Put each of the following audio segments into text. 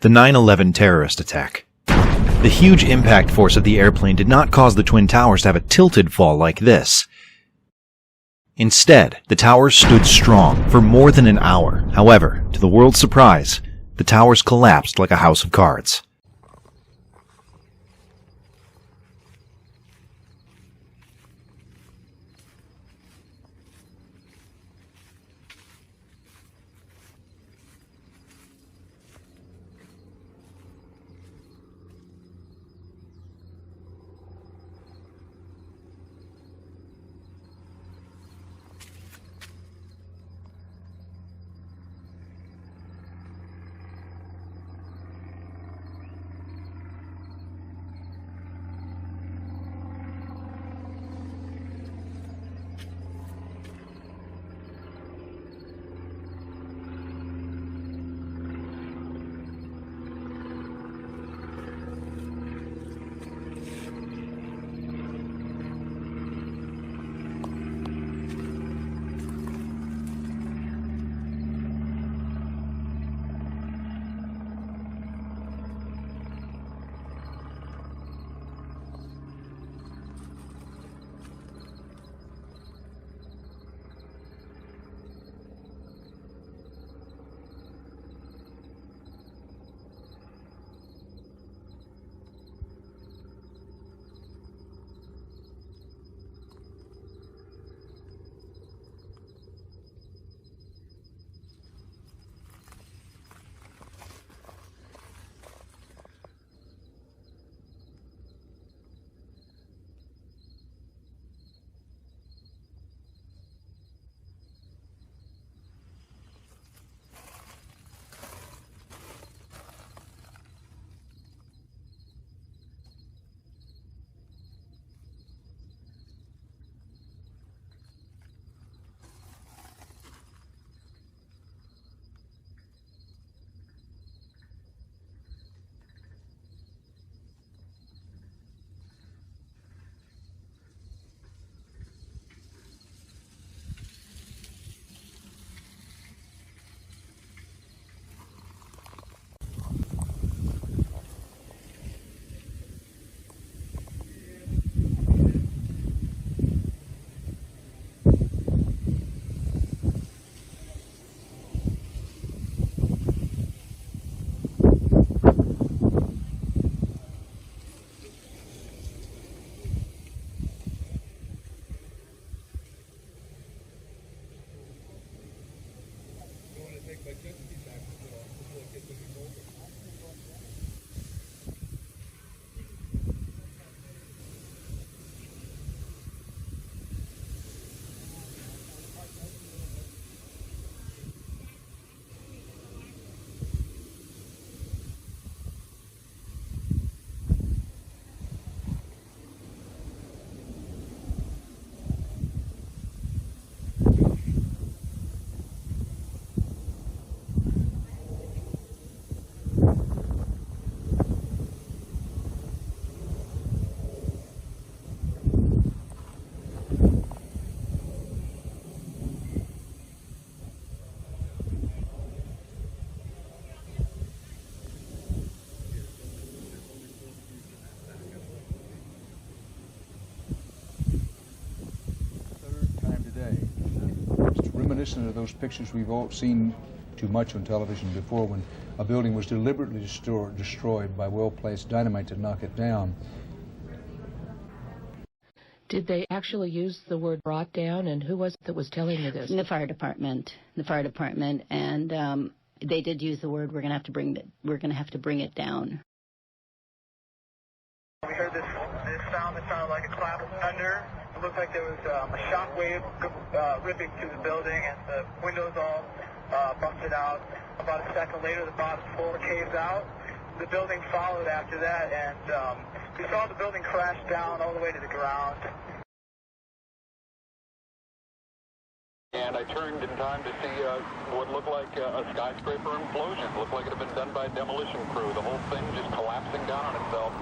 The 9/11 terrorist attack. The huge impact force of the airplane did not cause the Twin Towers to have a tilted fall like this. Instead, the towers stood strong for more than an hour. However, to the world's surprise, the towers collapsed like a house of cards. Reminiscent of those pictures we've all seen too much on television before, when a building was deliberately destroyed by well-placed dynamite to knock it down. Did they actually use the word brought down, and who was it that was telling you this? The fire department. And they did use the word, we're going to have to bring it down. We heard this sound that sounded like a clap of thunder. It looked like there was a shock wave ripping through the building, and the windows all busted out. About a second later, the bottom floor caves out. The building followed after that, and we saw the building crash down all the way to the ground. And I turned in time to see what looked like a skyscraper implosion. It looked like it had been done by a demolition crew. The whole thing just collapsing down on itself.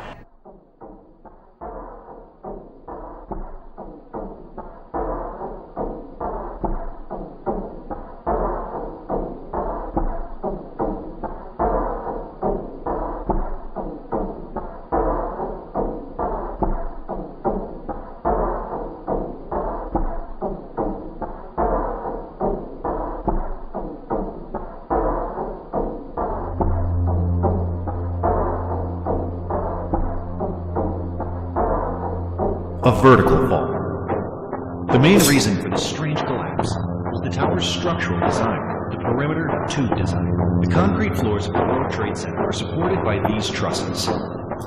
A vertical fall. The main reason for this strange collapse was the tower's structural design, the perimeter tube design. The concrete floors of the World Trade Center are supported by these trusses.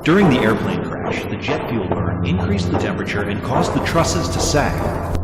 During the airplane crash, the jet fuel burn increased the temperature and caused the trusses to sag.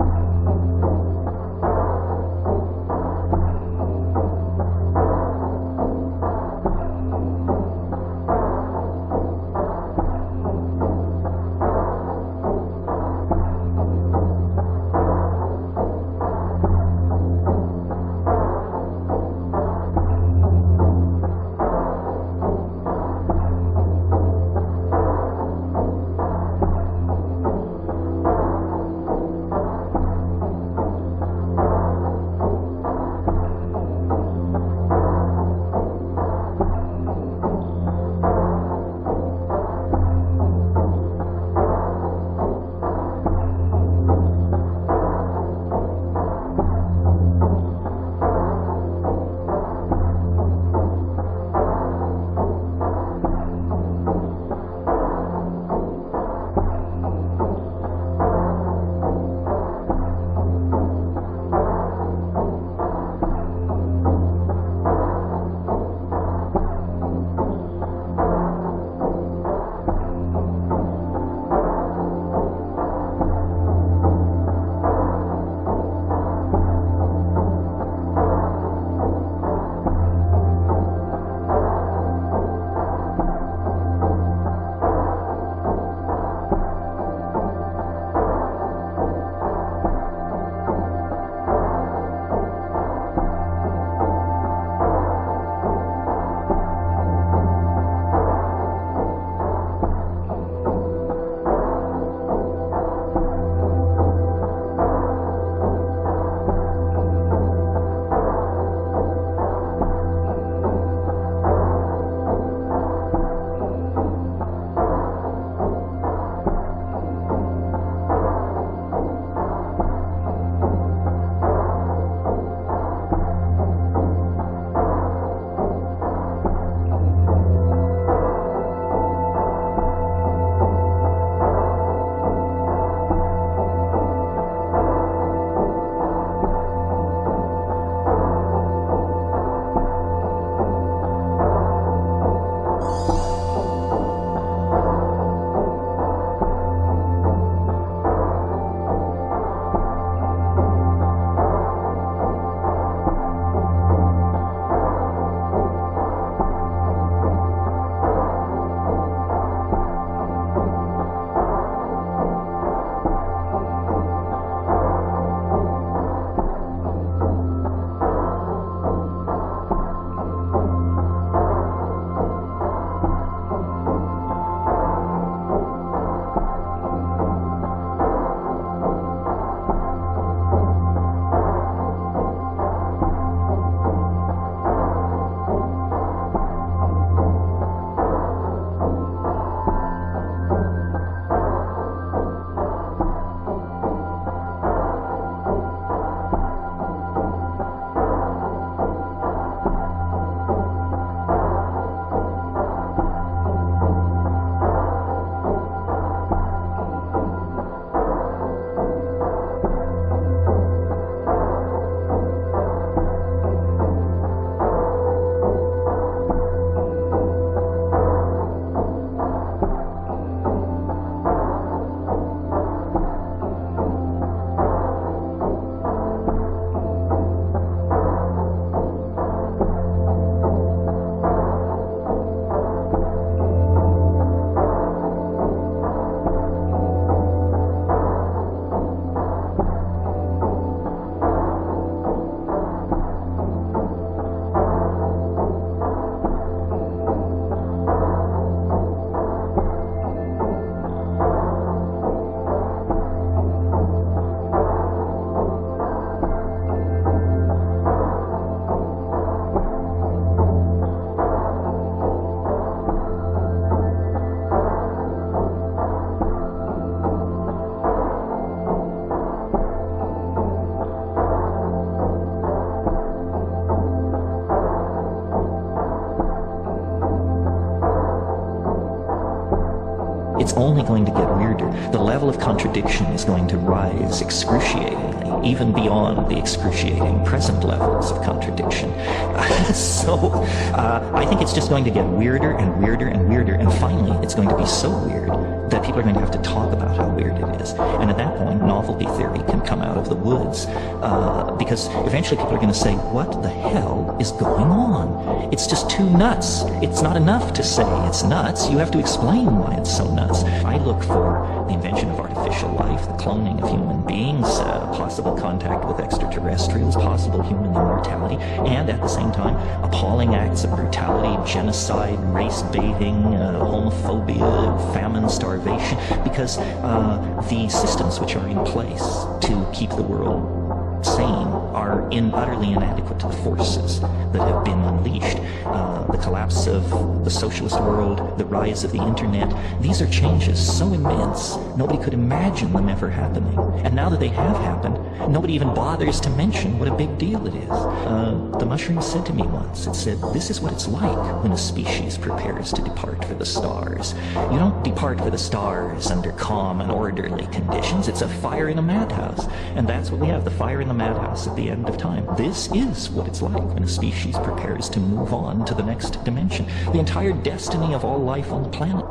it's only going to get weirder. The level of contradiction is going to rise excruciatingly, even beyond the excruciating present levels of contradiction. I think it's just going to get weirder and weirder and weirder, and finally it's going to be so weird that people are going to have to talk about how weird it is. And at that point, novelty theory can come out of the woods, because eventually people are going to say, what the hell is going on? It's just too nuts. It's not enough to say it's nuts. You have to explain why it's so nuts. I look for the invention of artificial life, the cloning of human beings, possible contact with extraterrestrials, possible human immortality, and at the same time, appalling acts of brutality, genocide, race baiting, homophobia, famine, starvation, because the systems which are in place to keep the world sane are utterly inadequate to the forces that have been unleashed. The collapse of the socialist world, the rise of the internet, these are changes so immense, nobody could imagine them ever happening. And now that they have happened, nobody even bothers to mention what a big deal it is. The mushroom said to me once, it said, this is what it's like when a species prepares to depart for the stars. You don't depart for the stars under calm and orderly conditions. It's a fire in a madhouse. And that's what we have, the fire in the madhouse at the end of time. This is what it's like when a species prepares to move on to the next dimension. The entire destiny of all life on the planet.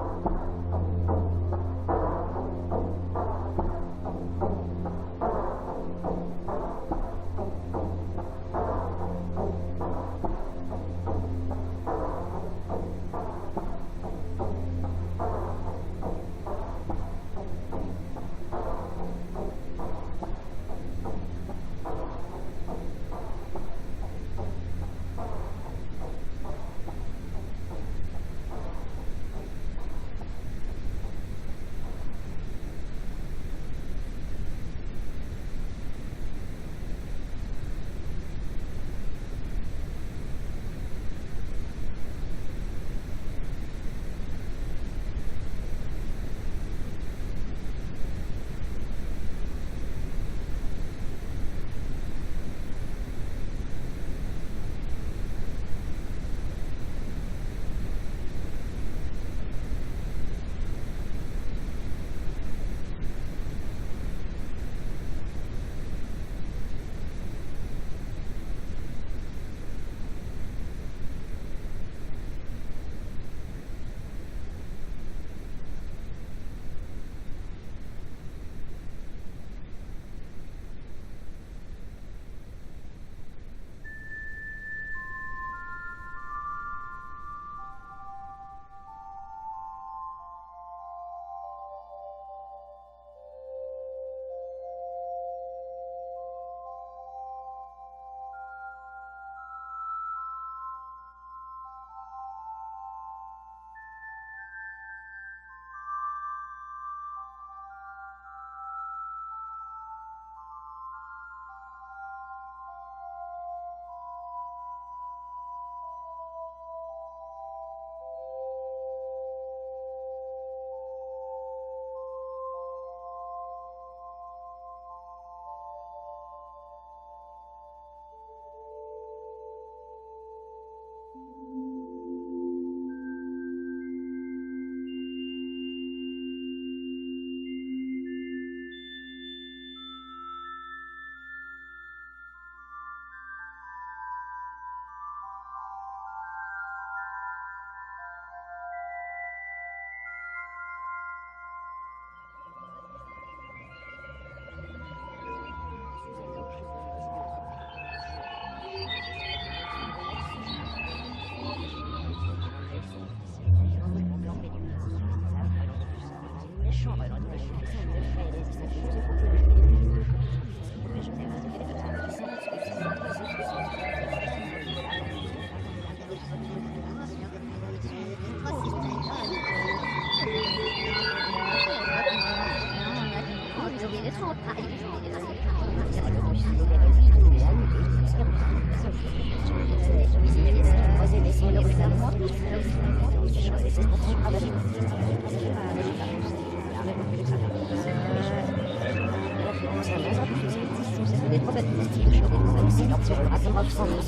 Sont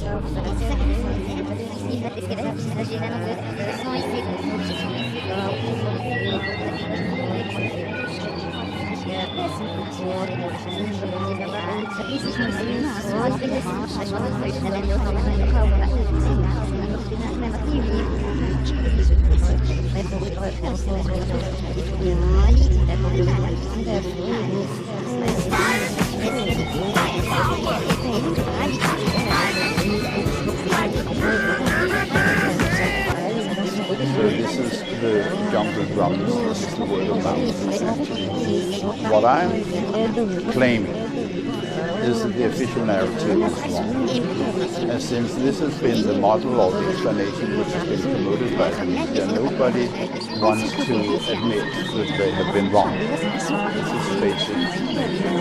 So this is the jungle drums, this is the word of mouth. What I'm claiming is that the official narrative is wrong. And since this has been the model or the explanation which has been promoted by the media, nobody wants to admit that they have been wrong. This is basic nature.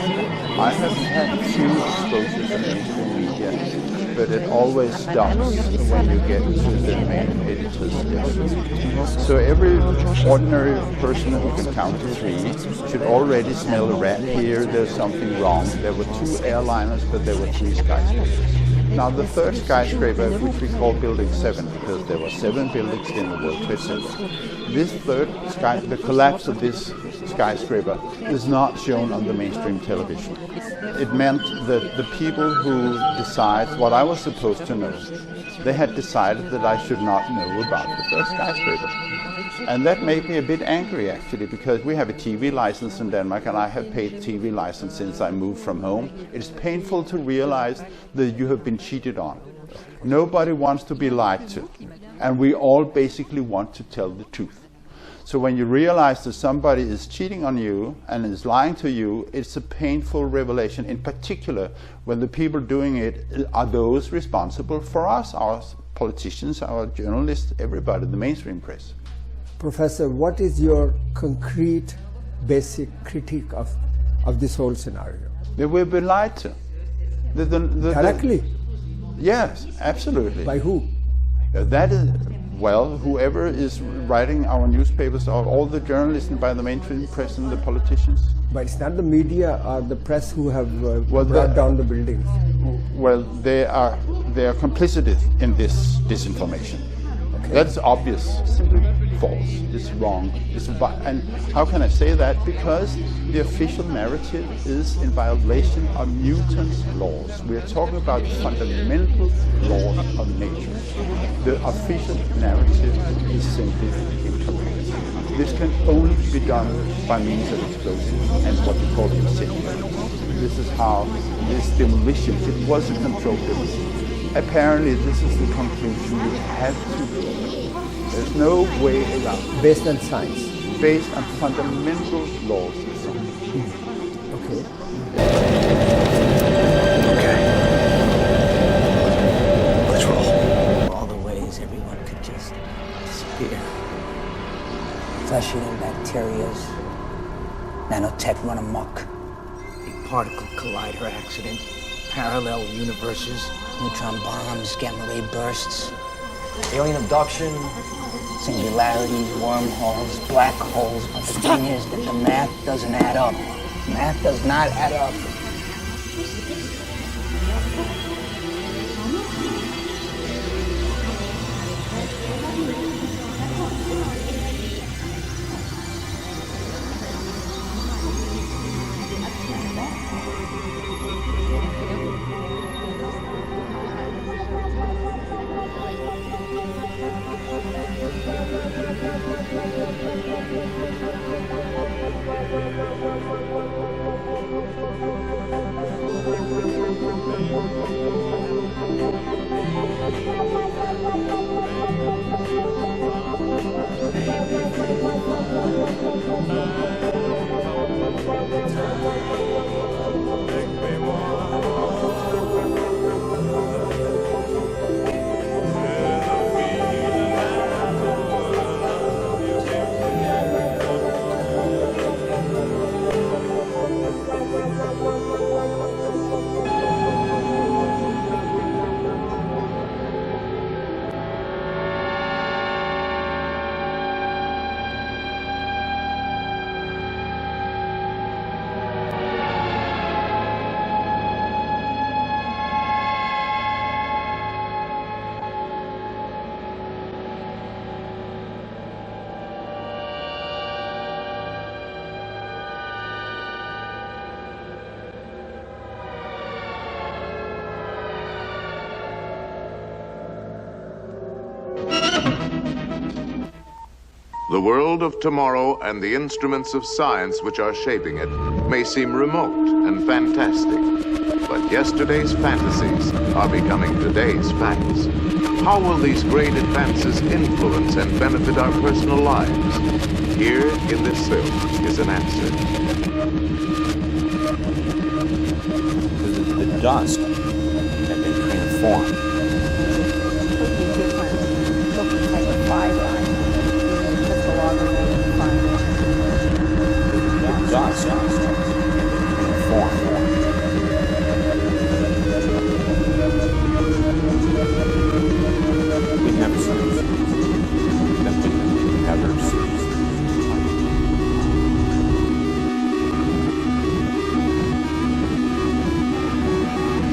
I have had few exposures in mainstream media, but it always stops when you get to the main editor's desk. So every ordinary person who can count to 3 should already smell a rat here, there's something wrong. There were 2 airliners, but there were 3 skyscrapers. Now the third skyscraper, which we call Building 7, because there were 7 buildings in the World Trade Center, this third the collapse of this skyscraper is not shown on the mainstream television. It meant that the people who decide what I was supposed to know, they had decided that I should not know about the third skyscraper. And that made me a bit angry, actually, because we have a TV license in Denmark, and I have paid TV license since I moved from home. It's painful to realize that you have been cheated on. Nobody wants to be lied to, and we all basically want to tell the truth. So when you realize that somebody is cheating on you and is lying to you, it's a painful revelation, in particular when the people doing it are those responsible for us, our politicians, our journalists, everybody, the mainstream press. Professor, what is your concrete, basic critique of this whole scenario? That we've been lied to. Directly? Yes, absolutely. By who? That is, well, whoever is writing our newspapers, or all the journalists by the mainstream press and the politicians. But it's not the media or the press who have brought down the buildings. Well, they are complicit in this disinformation. Okay. That's obvious, simply false, it's wrong. And how can I say that? Because the official narrative is in violation of Newton's laws. We are talking about fundamental laws of nature. The official narrative is simply incorrect. This can only be done by means of explosives and what we call incendiaries. This is how this demolition, it was a controlled demolition. Apparently this is the conclusion you have to draw. There's no way around it. Based on science? Based on fundamental laws of science. Okay. Okay. Let's roll. All the ways everyone could just disappear. Flesh-eating bacterias, nanotech run amok, big particle collider accident, parallel universes, neutron bombs, gamma ray bursts, alien abduction, singularities, wormholes, black holes. But the thing is that the math doesn't add up. Math does not add up. The world of tomorrow and the instruments of science which are shaping it may seem remote and fantastic, but yesterday's fantasies are becoming today's facts. How will these great advances influence and benefit our personal lives? Here in this film is an answer. The dust had been transformed. We've never seen it. That we never seen.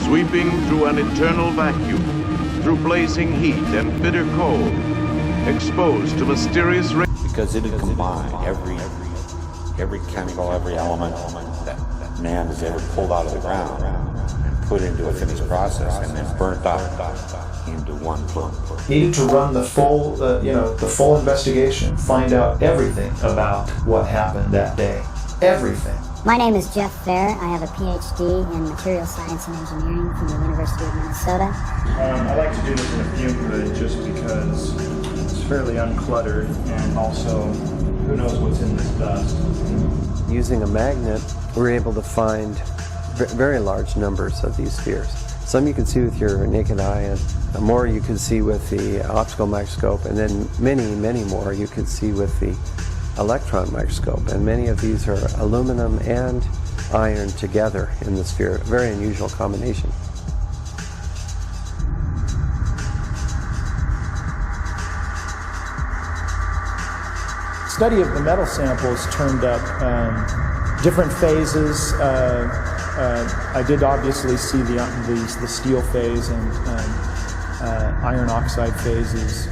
Sweeping through an eternal vacuum, through blazing heat and bitter cold, exposed to mysterious rain. Because it had combined every chemical, every element that man has ever pulled out of the ground and put into a finished process and then burnt out into one plum. Needed to run the full, the full investigation, find out everything about what happened that day. Everything. My name is Jeff Fair. I have a PhD in material science and engineering from the University of Minnesota. I like to do this in a fume hood just because it's fairly uncluttered, and also who knows what's in this dust. Using a magnet, we're able to find very large numbers of these spheres. Some you can see with your naked eye, and more you can see with the optical microscope, and then many more you can see with the electron microscope. And many of these are aluminum and iron together in the sphere. A very unusual combination. Study of the metal samples turned up different phases. I did obviously see the steel phase and iron oxide phases.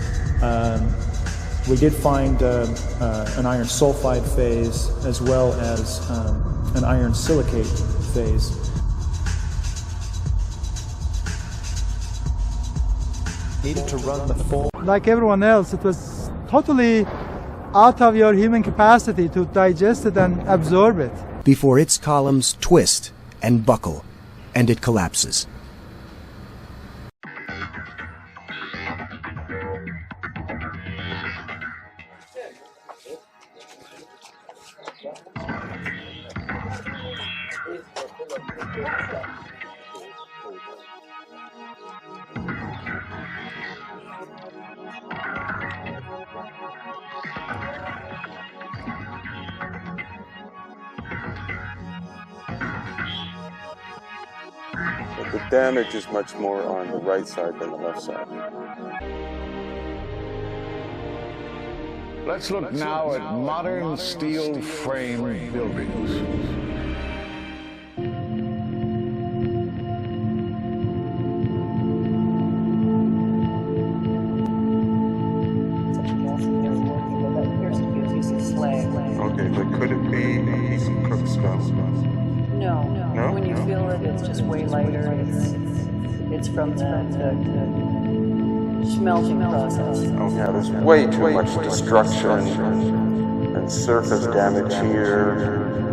We did find an iron sulfide phase as well as an iron silicate phase. Needed to run the full. Like everyone else, it was totally out of your human capacity to digest it and absorb it. Before its columns twist and buckle, and it collapses. But the damage is much more on the right side than the left side. Let's look now at modern steel frame buildings. Okay, but could it be a piece of cooked stone? No. No? When you feel it, it's just way lighter. It's from the smelting process. Oh yeah, there's way too much destruction and surface damage here.